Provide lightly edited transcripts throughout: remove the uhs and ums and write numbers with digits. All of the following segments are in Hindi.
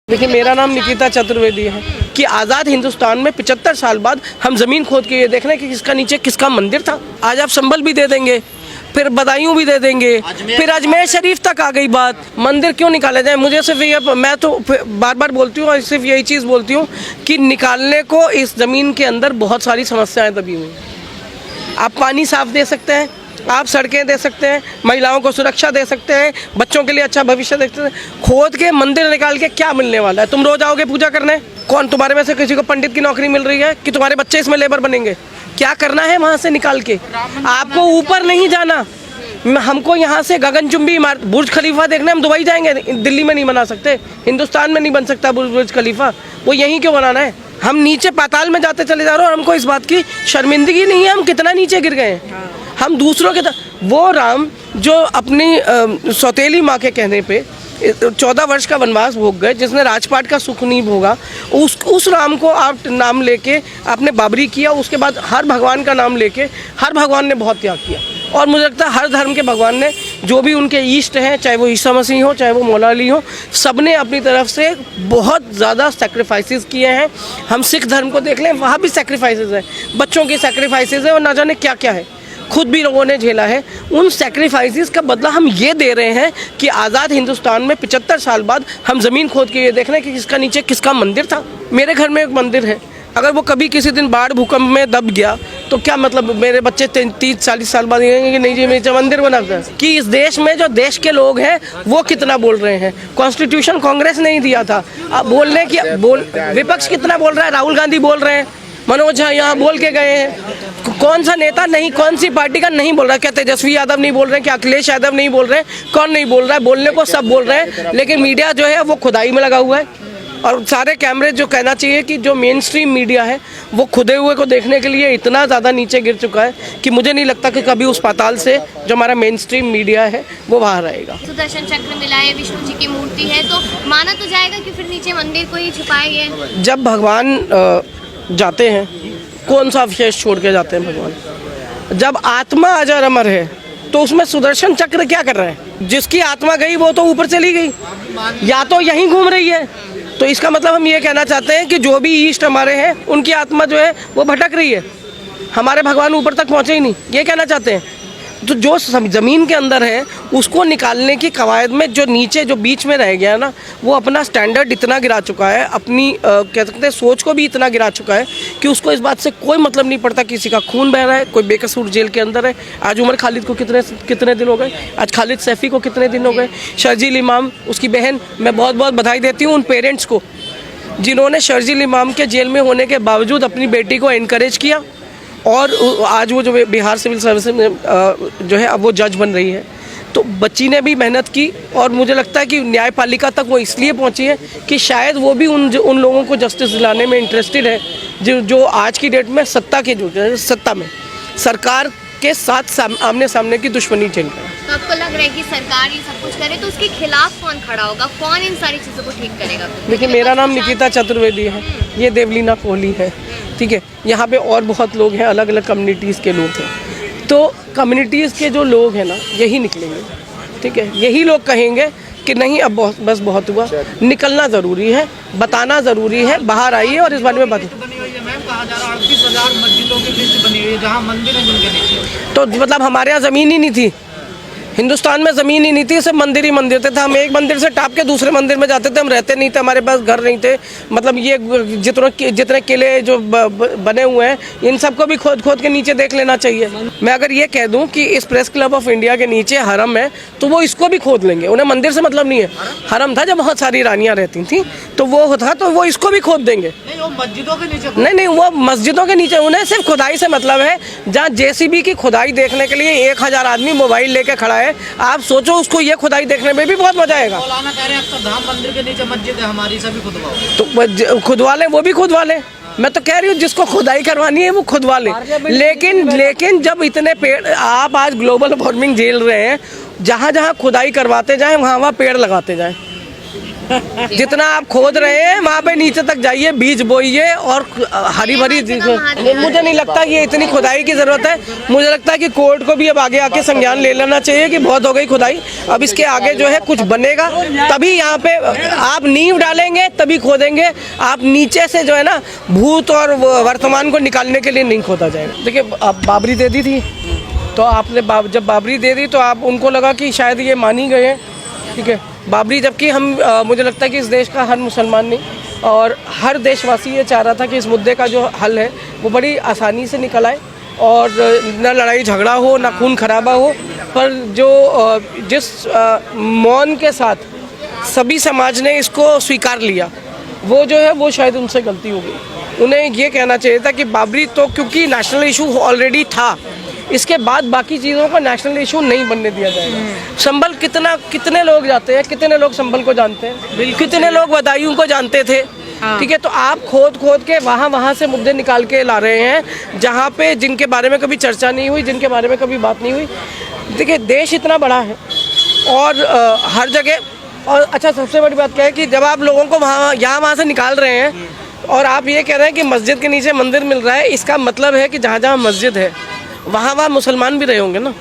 देखिए, मेरा नाम निकिता चतुर्वेदी है कि आज़ाद हिंदुस्तान में 75 साल बाद हम ज़मीन खोद के ये देख रहे हैं कि किसका नीचे किसका मंदिर था। आज आप संबल भी दे देंगे, फिर बदायूं भी दे देंगे, फिर अजमेर शरीफ तक आ गई बात। मंदिर क्यों निकाले जाए? मुझे सिर्फ ये, मैं तो बार बार बोलती हूँ और सिर्फ यही चीज़ बोलती हूँ कि निकालने को इस ज़मीन के अंदर बहुत सारी समस्याएँ दबी हुई। आप पानी साफ दे सकते हैं, आप सड़कें दे सकते हैं, महिलाओं को सुरक्षा दे सकते हैं, बच्चों के लिए अच्छा भविष्य दे सकते हैं। खोद के मंदिर निकाल के क्या मिलने वाला है? तुम रोज आओगे पूजा करने? कौन तुम्हारे में से किसी को पंडित की नौकरी मिल रही है कि तुम्हारे बच्चे इसमें लेबर बनेंगे? क्या करना है वहाँ से निकाल के? आपको ऊपर नहीं जाना, हमको यहाँ से गगनचुंबी इमारत बुर्ज खलीफा देखने हम दुबई जाएंगे। दिल्ली में नहीं बना सकते, हिंदुस्तान में नहीं बन सकता बुर्ज खलीफा, वो यहीं क्यों बनाना है? हम नीचे पाताल में जाते चले जा रहे हैं और हमको इस बात की शर्मिंदगी नहीं है हम कितना नीचे गिर गए हैं। हम दूसरों के वो राम जो अपनी सौतेली माँ के कहने पे 14 वर्ष का वनवास भोग गए, जिसने राजपाट का सुख नहीं भोगा, उस राम को आप नाम लेके आपने बाबरी किया। उसके बाद हर भगवान का नाम लेके हर भगवान ने बहुत त्याग किया। और मुझे लगता है हर धर्म के भगवान ने, जो भी उनके ईष्ट हैं, चाहे वो ईसा मसीह हो, चाहे वो मौला अली हो, सब ने अपनी तरफ से बहुत ज़्यादा सेक्रीफाइसेस किए हैं। हम सिख धर्म को देख लें, वहाँ भी सेक्रीफाइसेस है, बच्चों की सेक्रीफाइसेस है और ना जाने क्या क्या है, खुद भी लोगों ने झेला है। उन सेक्रीफाइसेस का बदला हम ये दे रहे हैं कि आज़ाद हिंदुस्तान में 75 साल बाद हम ज़मीन खोद के ये देख रहे हैं कि किसका नीचे किसका मंदिर था। मेरे घर में एक मंदिर है, अगर वो कभी किसी दिन बाढ़ भूकंप में दब गया तो क्या मतलब? मेरे बच्चे 30-40 साल बाद कहेंगे कि नहीं जी मेरे मंदिर बना था। कि इस देश में जो देश के लोग हैं वो कितना बोल रहे हैं। कॉन्स्टिट्यूशन कांग्रेस नहीं दिया था, अब बोलने की विपक्ष कितना बोल रहा है? राहुल गांधी बोल रहे हैं, मनोज झा यहाँ बोल के गए हैं। कौन सा नेता नहीं, कौन सी पार्टी का नहीं बोल रहा? क्या तेजस्वी यादव नहीं बोल रहे हैं? क्या अखिलेश यादव नहीं बोल रहे हैं? कौन नहीं बोल रहा है? बोलने को सब बोल रहे हैं, लेकिन मीडिया जो है वो खुदाई में लगा हुआ है। और सारे कैमरे, जो कहना चाहिए कि जो मेन स्ट्रीम मीडिया है वो खुदे हुए को देखने के लिए इतना ज़्यादा नीचे गिर चुका है कि मुझे नहीं लगता कि कभी उस पाताल से जो हमारा मेन स्ट्रीम मीडिया है वो बाहर आएगा। सुदर्शन चक्र मिला है, विष्णु जी की मूर्ति है, तो माना तो जाएगा कि फिर नीचे मंदिर को ही छुपाएंगे। जब भगवान जाते हैं, कौन सा अवशेष छोड़ के जाते हैं भगवान? जब आत्मा अजर अमर है तो उसमें सुदर्शन चक्र क्या कर रहे हैं? जिसकी आत्मा गई वो तो ऊपर चली गई, या तो यहीं घूम रही है। तो इसका मतलब हम ये कहना चाहते हैं कि जो भी ईष्ट हमारे हैं उनकी आत्मा जो है वो भटक रही है, हमारे भगवान ऊपर तक पहुँचे ही नहीं, ये कहना चाहते हैं। तो जो ज़मीन के अंदर है उसको निकालने की कवायद में जो नीचे जो बीच में रह गया ना, वो अपना स्टैंडर्ड इतना गिरा चुका है, अपनी कह सकते हैं सोच को भी इतना गिरा चुका है कि उसको इस बात से कोई मतलब नहीं पड़ता किसी का खून बह रहा है, कोई बेकसूर जेल के अंदर है। आज उमर खालिद को कितने दिन हो गए, आज खालिद सैफी को कितने दिन हो गए, शर्जील इमाम, उसकी बहन, मैं बहुत बहुत बधाई देती हूँ उन पेरेंट्स को जिन्होंने शर्जील इमाम के जेल में होने के बावजूद अपनी बेटी को इनकरेज किया। और आज वो जो बिहार सिविल सर्विस में जो है अब वो जज बन रही है। तो बच्ची ने भी मेहनत की और मुझे लगता है कि न्यायपालिका तक वो इसलिए पहुंची है कि शायद वो भी उन लोगों को जस्टिस दिलाने में इंटरेस्टेड है जो आज की डेट में सत्ता में सरकार के साथ आमने सामने की दुश्मनी चल रही है। तो आपको लग रहा है कि सरकार ये सब कुछ करे तो उसके खिलाफ कौन खड़ा होगा, कौन इन सारी चीज़ों को ठीक करेगा? देखिए, मेरा नाम निकिता चतुर्वेदी है, ये देवलीना कोहली है, ठीक है। यहाँ पे और बहुत लोग हैं, अलग अलग कम्युनिटीज़ के लोग हैं। तो कम्युनिटीज़ के जो लोग हैं ना यही निकलेंगे, ठीक है। यही लोग कहेंगे कि नहीं अब बस बहुत हुआ, निकलना ज़रूरी है, बताना ज़रूरी है, बाहर आइए और इस बारे में बात। कहा जा रहा है 38,000 मस्जिदों की लिस्ट बनी हुई है जहाँ मंदिर है जिनके नीचे। तो मतलब हमारे यहाँ ज़मीन ही नहीं थी, हिंदुस्तान में ज़मीन ही नहीं थी, सिर्फ मंदिर ही मंदिर थे। हम एक मंदिर से टाप के दूसरे मंदिर में जाते थे, हम रहते नहीं थे, हमारे पास घर नहीं थे। मतलब ये जितने किले जो बने हुए हैं इन सबको भी खोद के नीचे देख लेना चाहिए। मैं अगर ये कह दूं कि इस प्रेस क्लब ऑफ इंडिया के नीचे हरम है तो वो इसको भी खोद लेंगे, उन्हें मंदिर से मतलब नहीं है। हरम था जब बहुत सारी रानियाँ रहती थी तो वो था, तो वो इसको भी खोद देंगे। वो मस्जिदों के नीचे नहीं, वो मस्जिदों के नीचे, उन्हें सिर्फ खुदाई से मतलब है। जहाँ JCB की खुदाई देखने के लिए 1000 आदमी मोबाइल लेके खड़ा है, आप सोचो उसको ये खुदाई देखने में भी बहुत मजा आएगा। मौलाना कह रहे हैं अक्षरधाम मंदिर के नीचे मस्जिद है हमारी, सभी खुदवाओ। तो खुदवा ले, वो भी खुदवा ले। मैं तो कह रही हूँ जिसको खुदाई करवानी है वो खुदवा ले। लेकिन जब इतने पेड़, आप आज ग्लोबल वार्मिंग झेल रहे हैं, जहाँ जहाँ खुदाई करवाते जाएं वहाँ पेड़ लगाते जाएं। जितना आप खोद रहे हैं वहाँ पे नीचे तक जाइए, बीज बोइए और हरी भरी। मुझे नहीं लगता कि ये इतनी खुदाई की जरूरत है। मुझे लगता है कि कोर्ट को भी अब आगे आके संज्ञान ले लेना चाहिए कि बहुत हो गई खुदाई, अब इसके आगे जो है कुछ बनेगा तभी यहाँ पे आप नींव डालेंगे, तभी खोदेंगे। आप नीचे से जो है ना भूत और वर्तमान को निकालने के लिए नहीं खोदा जाएगा। देखिए अब बाबरी दे दी थी तो आपने जब बाबरी दे दी तो आप उनको लगा कि शायद ये मान ही गए हैं, ठीक है बाबरी, जबकि हम मुझे लगता है कि इस देश का हर मुसलमान नहीं और हर देशवासी ये चाह रहा था कि इस मुद्दे का जो हल है वो बड़ी आसानी से निकल आए और न लड़ाई झगड़ा हो ना खून खराबा हो। पर जो जिस मौन के साथ सभी समाज ने इसको स्वीकार लिया वो जो है वो शायद उनसे गलती हो गई। उन्हें ये कहना चाहिए था कि बाबरी तो क्योंकि नेशनल इशू ऑलरेडी था, इसके बाद बाकी चीज़ों को नेशनल इशू नहीं बनने दिया जाएगा। संभल कितने लोग जाते हैं, कितने लोग संभल को जानते हैं, कितने लोग बदायूं को जानते थे, ठीक है। तो आप खोद के वहाँ से मुद्दे निकाल के ला रहे हैं जहाँ पे जिनके बारे में कभी चर्चा नहीं हुई, जिनके बारे में कभी बात नहीं हुई। देखिए देश इतना बड़ा है और हर जगह, और अच्छा सबसे बड़ी बात क्या है कि जब आप लोगों को वहाँ से निकाल रहे हैं और आप ये कह रहे हैं कि मस्जिद के नीचे मंदिर मिल रहा है, इसका मतलब है कि जहाँ मस्जिद है वहाँ मुसलमान भी रहे होंगे ना।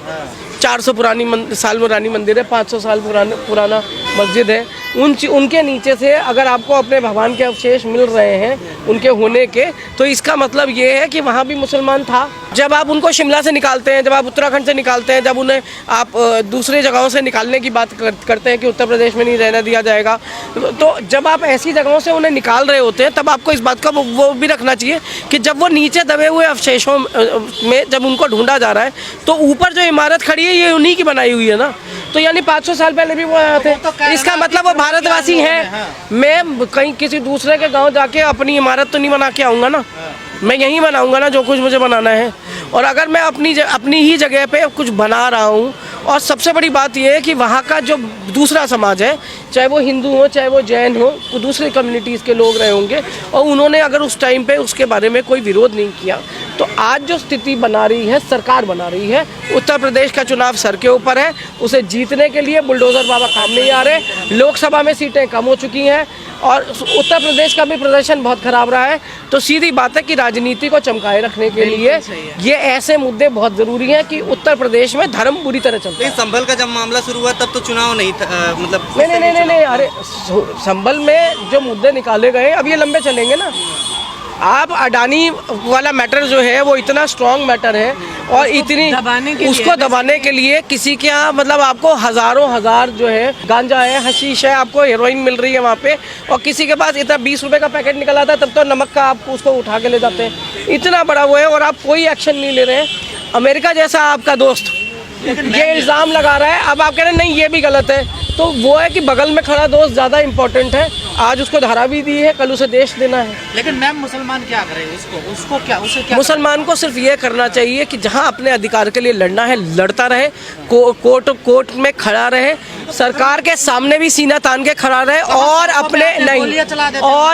400 साल पुरानी मंदिर है, 500 साल पुराना मस्जिद है, उनके नीचे से अगर आपको अपने भगवान के अवशेष मिल रहे हैं उनके होने के, तो इसका मतलब ये है कि वहाँ भी मुसलमान था। जब आप उनको शिमला से निकालते हैं, जब आप उत्तराखंड से निकालते हैं, जब उन्हें आप दूसरी जगहों से निकालने की बात करते हैं कि उत्तर प्रदेश में नहीं रहने दिया जाएगा, तो जब आप ऐसी जगहों से उन्हें निकाल रहे होते हैं तब आपको इस बात का वो भी रखना चाहिए कि जब वो नीचे दबे हुए अवशेषों में जब उनको ढूंढा जा रहा है तो ऊपर जो इमारत खड़ी है ये उन्हीं की बनाई हुई है ना। तो यानी 500 साल पहले भी वो आए थे, इसका मतलब वो भारतवासी हैं। मैं कहीं किसी दूसरे के गांव जाके अपनी इमारत तो नहीं बना के आऊँगा ना, मैं यहीं बनाऊंगा ना जो कुछ मुझे बनाना है। और अगर मैं अपनी ही जगह पे कुछ बना रहा हूँ, और सबसे बड़ी बात यह है कि वहाँ का जो दूसरा समाज है, चाहे वो हिंदू हो चाहे वो जैन हो, वो दूसरे कम्युनिटीज़ के लोग रहे होंगे और उन्होंने अगर उस टाइम पे उसके बारे में कोई विरोध नहीं किया, तो आज जो स्थिति बना रही है सरकार बना रही है। उत्तर प्रदेश का चुनाव सर के ऊपर है, उसे जीतने के लिए बुलडोज़र बाबा काम नहीं आ रहे। लोकसभा में सीटें कम हो चुकी हैं और उत्तर प्रदेश का भी प्रदर्शन बहुत खराब रहा है। तो सीधी बात है कि राजनीति को चमकाए रखने के लिए ये ऐसे मुद्दे बहुत ज़रूरी हैं कि उत्तर प्रदेश में धर्म बुरी तरह चलता है। संभल का जब मामला शुरू हुआ तब तो चुनाव नहीं था, मतलब नहीं, अरे संभल में जो मुद्दे निकाले गए अब ये लंबे चलेंगे ना। आप अडानी वाला मैटर जो है वो इतना स्ट्रॉन्ग मैटर है और इतनी उसको दबाने के लिए किसी के यहाँ मतलब आपको हज़ारों हज़ार जो है गांजा है, हशीश है, आपको हेरोइन मिल रही है वहाँ पे, और किसी के पास इतना 20 रुपए का पैकेट निकल आता है तब तो नमक का आप उसको उठा के ले जाते हैं। इतना बड़ा वो है और आप कोई एक्शन नहीं ले रहे हैं। अमेरिका जैसा आपका दोस्त ये इल्ज़ाम लगा रहा है, अब आप कह रहे हैं नहीं ये भी गलत है, तो वो है कि बगल में खड़ा दोस्त ज़्यादा इम्पोर्टेंट है। आज उसको धारा भी दी है, कल उसे देश देना है। लेकिन मैम मुसलमान क्या करे, उसको क्या मुसलमान को सिर्फ ये करना चाहिए कि जहां अपने अधिकार के लिए लड़ना है लड़ता रहे, कोर्ट में खड़ा रहे, सरकार के सामने भी सीना तान के खड़ा रहे और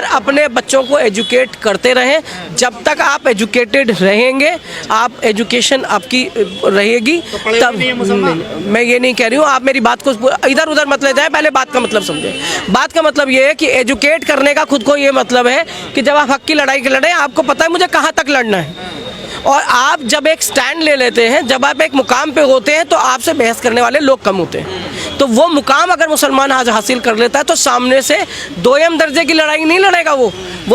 अपने बच्चों को एजुकेट करते रहें। जब तक आप एजुकेटेड रहेंगे, आप एजुकेशन आपकी रहेगी, तब मैं ये नहीं कह रही हूँ, आप मेरी बात को इधर उधर मत ले जाए, पहले बात का मतलब समझे। बात का मतलब ये है कि एजुकेट करने का खुद को ये मतलब है कि जब आप हक की लड़ाई के लड़े, आपको पता है मुझे कहाँ तक लड़ना है। और आप जब एक स्टैंड ले लेते हैं, जब आप एक मुकाम पे होते हैं, तो आपसे बहस करने वाले लोग कम होते हैं। तो वो मुकाम अगर मुसलमान आज हासिल कर लेता है तो सामने से दोयम दर्जे की लड़ाई नहीं लड़ेगा। वो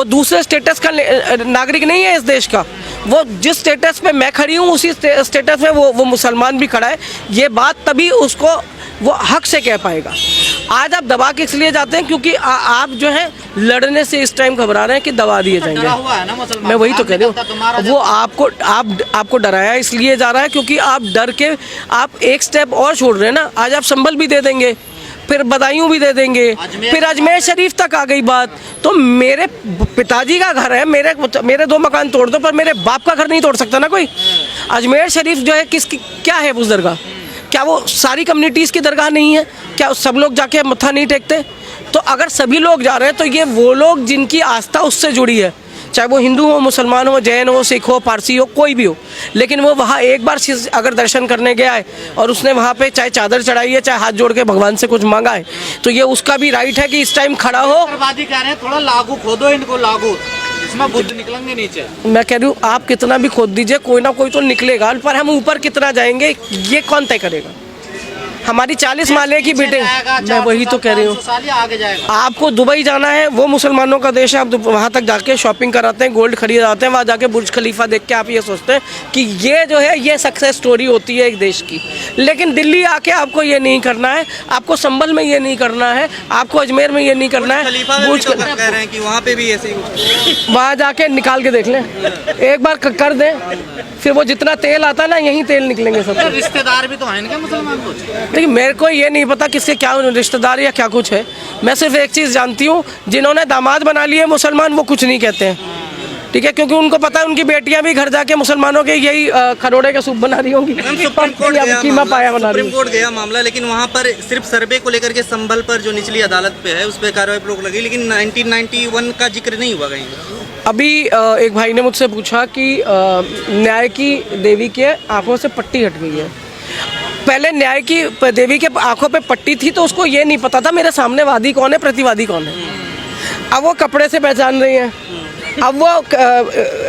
दूसरे स्टेटस का नागरिक नहीं है इस देश का। वो जिस स्टेटस पे मैं खड़ी हूँ उसी स्टेटस में वो मुसलमान भी खड़ा है। ये बात तभी उसको वो हक से कह पाएगा। आज आप दबा के इसलिए जाते हैं क्योंकि आप जो है लड़ने से इस टाइम घबरा रहे हैं कि दबा दिए जाएंगे। मैं वही तो कह रही हूँ, वो आपको डराया इसलिए जा रहा है क्योंकि आप डर के आप एक स्टेप और छोड़ रहे हैं ना। आज आप संभल भी दे देंगे, फिर बदायूं भी दे देंगे, फिर अजमेर शरीफ तक आ गई बात। तो मेरे पिताजी का घर है, मेरे 2 मकान तोड़ दो, पर मेरे बाप का घर नहीं तोड़ सकता ना कोई। अजमेर शरीफ जो है क्या है उस दरगाह? क्या वो सारी कम्युनिटीज़ की दरगाह नहीं है? क्या सब लोग जाके मत्था नहीं टेकते? तो अगर सभी लोग जा रहे हैं तो ये वो लोग जिनकी आस्था उससे जुड़ी है, चाहे वो हिंदू हो, मुसलमान हो, जैन हो, सिख हो, पारसी हो, कोई भी हो, लेकिन वो वहाँ एक बार अगर दर्शन करने गया है और उसने वहाँ पे चाहे चादर चढ़ाई है, चाहे हाथ जोड़ के भगवान से कुछ मांगा है, तो ये उसका भी राइट है कि इस टाइम खड़ा हो। वादी कह रहे हैं थोड़ा लागू खोदो इनको, लागू इसमें बुद्ध निकलेंगे नीचे। मैं कह रही हूँ आप कितना भी खोद दीजिए, कोई ना कोई तो निकलेगा, पर हम ऊपर कितना जाएंगे ये कौन तय करेगा? हमारी 40 माले की बिल्डिंग, मैं वही तो कह रही हूँ। आगे जाएगा। आपको दुबई जाना है, वो मुसलमानों का देश है, आप वहाँ तक जाके शॉपिंग कराते हैं, गोल्ड खरीद आते हैं, वहाँ जाके बुर्ज खलीफा देख के आप ये सोचते हैं कि ये जो है ये सक्सेस स्टोरी होती है एक देश की। लेकिन दिल्ली आके आपको ये नहीं करना है, आपको संभल में ये नहीं करना है, आपको अजमेर में ये नहीं करना है, बुर्ज कह रहे हैं कि वहाँ पे भी ऐसे ही, वहाँ जाके निकाल के देख लें, एक बार कर दें, फिर वो जितना तेल आता है ना, यहीं तेल निकलेंगे सब। रिश्तेदार भी तो हैं इनके मुसलमान कुछ। देखिए मेरे को ये नहीं पता किसके क्या रिश्तेदार या क्या कुछ है, मैं सिर्फ एक चीज़ जानती हूँ, जिन्होंने दामाद बना लिए मुसलमान वो कुछ नहीं कहते हैं, ठीक है, क्योंकि उनको पता है उनकी बेटियां भी घर जाके मुसलमानों के यही खरोड़े का सूप बना रही होंगी, कीमा पाया बना रही। सुप्रीम कोर्ट गया मामला, लेकिन वहाँ पर सिर्फ सर्वे को लेकर के संभल पर जो निचली अदालत पे है उस पर कार्रवाई रोक लगी, लेकिन 1991 का जिक्र नहीं हुआ कहीं। अभी एक भाई ने मुझसे पूछा कि न्याय की देवी के आंखों से पट्टी हट गई है। पहले न्याय की देवी के आंखों पे पट्टी थी तो उसको ये नहीं पता था मेरे सामने वादी कौन है, प्रतिवादी कौन है। अब वो कपड़े से पहचान रही हैं, अब वो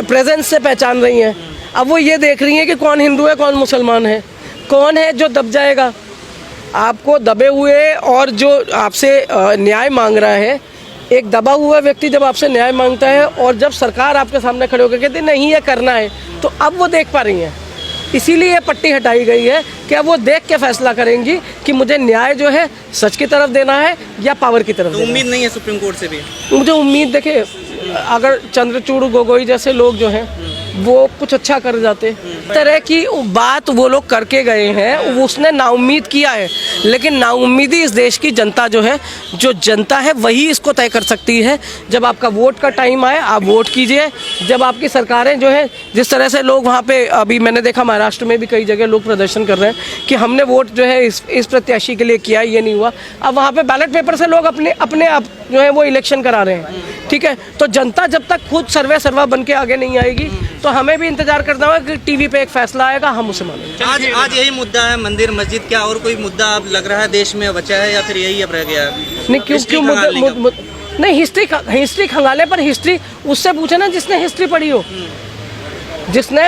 प्रेजेंस से पहचान रही हैं, अब वो ये देख रही हैं कि कौन हिंदू है कौन मुसलमान है, कौन है जो दब जाएगा। आपको दबे हुए और जो आपसे न्याय मांग रहा है, एक दबा हुआ व्यक्ति जब आपसे न्याय मांगता है और जब सरकार आपके सामने खड़े होकर कहती है नहीं ये करना है, तो अब वो देख पा रही हैं। इसीलिए ये पट्टी हटाई गई है कि अब वो देख के फैसला करेंगी कि मुझे न्याय जो है सच की तरफ देना है या पावर की तरफ। तो उम्मीद नहीं है सुप्रीम कोर्ट से भी? मुझे उम्मीद, देखिए अगर चंद्रचूड़ गोगोई जैसे लोग जो हैं वो कुछ अच्छा कर जाते, तरह की बात वो लोग करके गए हैं, उसने नाउम्मीद किया है, लेकिन नाउम्मीदी इस देश की जनता जो है, जो जनता है वही इसको तय कर सकती है। जब आपका वोट का टाइम आए आप वोट कीजिए, जब आपकी सरकारें जो है, जिस तरह से लोग वहाँ पे, अभी मैंने देखा महाराष्ट्र में भी कई जगह लोग प्रदर्शन कर रहे हैं कि हमने वोट जो है इस प्रत्याशी के लिए किया, ये नहीं हुआ। अब वहाँ पे बैलेट पेपर से लोग अपने आप जो है वो इलेक्शन करा रहे हैं, ठीक है। तो जनता जब तक खुद सर्वा बन के आगे नहीं आएगी तो हमें भी इंतजार करना होगा कि टीवी पे एक फैसला आएगा, हम उसे मानेंगे। आज यही मुद्दा है, मंदिर मस्जिद, क्या और कोई मुद्दा अब लग रहा है देश में बचा है या फिर यही अब रह गया है? नहीं, क्यों नहीं, हिस्ट्री खंगाले, पर हिस्ट्री उससे पूछे ना जिसने हिस्ट्री पढ़ी हो, जिसने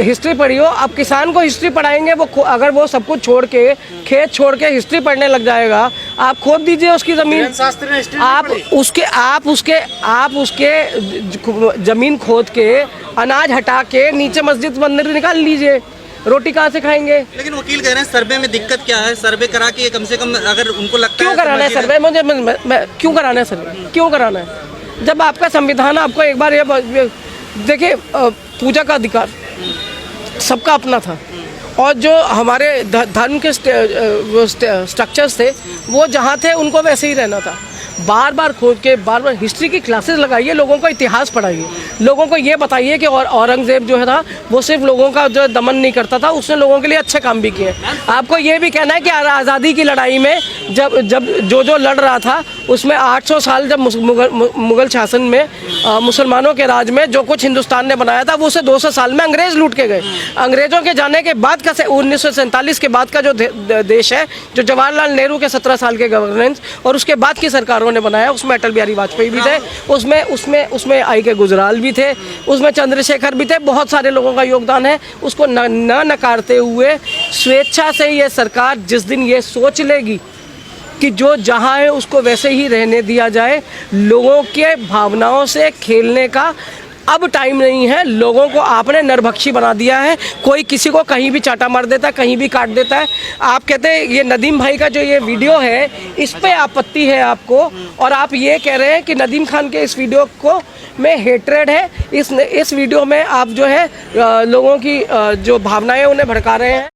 हिस्ट्री पढ़ी हो। अब किसान को हिस्ट्री पढ़ाएंगे, वो अगर वो सब कुछ छोड़ के, खेत छोड़ के हिस्ट्री पढ़ने लग जाएगा, आप खोद दीजिए उसकी ज़मीन, आप उसके ज़मीन खोद के अनाज हटा के नीचे मस्जिद मंदिर निकाल लीजिए, रोटी कहाँ से खाएंगे? लेकिन वकील कह रहे हैं सर्वे में दिक्कत क्या है, सर्वे करा के कम से कम, अगर उनको लगता क्यों कराना है सर्वे? मुझे क्यों कराना है सर्वे? क्यों कराना है जब आपका संविधान आपको एक बार ये देखिए, पूजा का अधिकार सबका अपना था, और जो हमारे धर्म के स्ट्रक्चर्स थे वो जहाँ थे उनको वैसे ही रहना था। बार बार खोद के, बार बार हिस्ट्री की क्लासेस लगाइए, लोगों को इतिहास पढ़ाइए, लोगों को ये बताइए कि औरंगजेब जो है था वो सिर्फ लोगों का जो दमन नहीं करता था, उसने लोगों के लिए अच्छे काम भी किए। आपको ये भी कहना है कि आज़ादी की लड़ाई में जब जो लड़ रहा था उसमें 800 साल जब मुग़ल शासन में, मुसलमानों के राज में जो कुछ हिंदुस्तान ने बनाया था वो उसे 200 साल में अंग्रेज़ लूट के गए। अंग्रेज़ों के जाने के बाद का 1947 के बाद का जो देश है, जो जवाहरलाल नेहरू के 17 साल के गवर्नेंस और उसके बाद की सरकारों ने बनाया, उसमें अटल बिहारी वाजपेयी भी थे, उसमें आई के गुजराल भी थे, उसमें चंद्रशेखर भी थे, बहुत सारे लोगों का योगदान है। उसको न नकारते हुए स्वेच्छा से ये सरकार जिस दिन ये सोच लेगी कि जो जहाँ है उसको वैसे ही रहने दिया जाए, लोगों के भावनाओं से खेलने का अब टाइम नहीं है। लोगों को आपने नरभक्षी बना दिया है, कोई किसी को कहीं भी चाटा मार देता है, कहीं भी काट देता है। आप कहते हैं ये नदीम भाई का जो ये वीडियो है इस पे आपत्ति है आपको, और आप ये कह रहे हैं कि नदीम खान के इस वीडियो को में हेट्रेड है, इस वीडियो में आप जो है लोगों की जो भावनाएं उन्हें भड़का रहे हैं।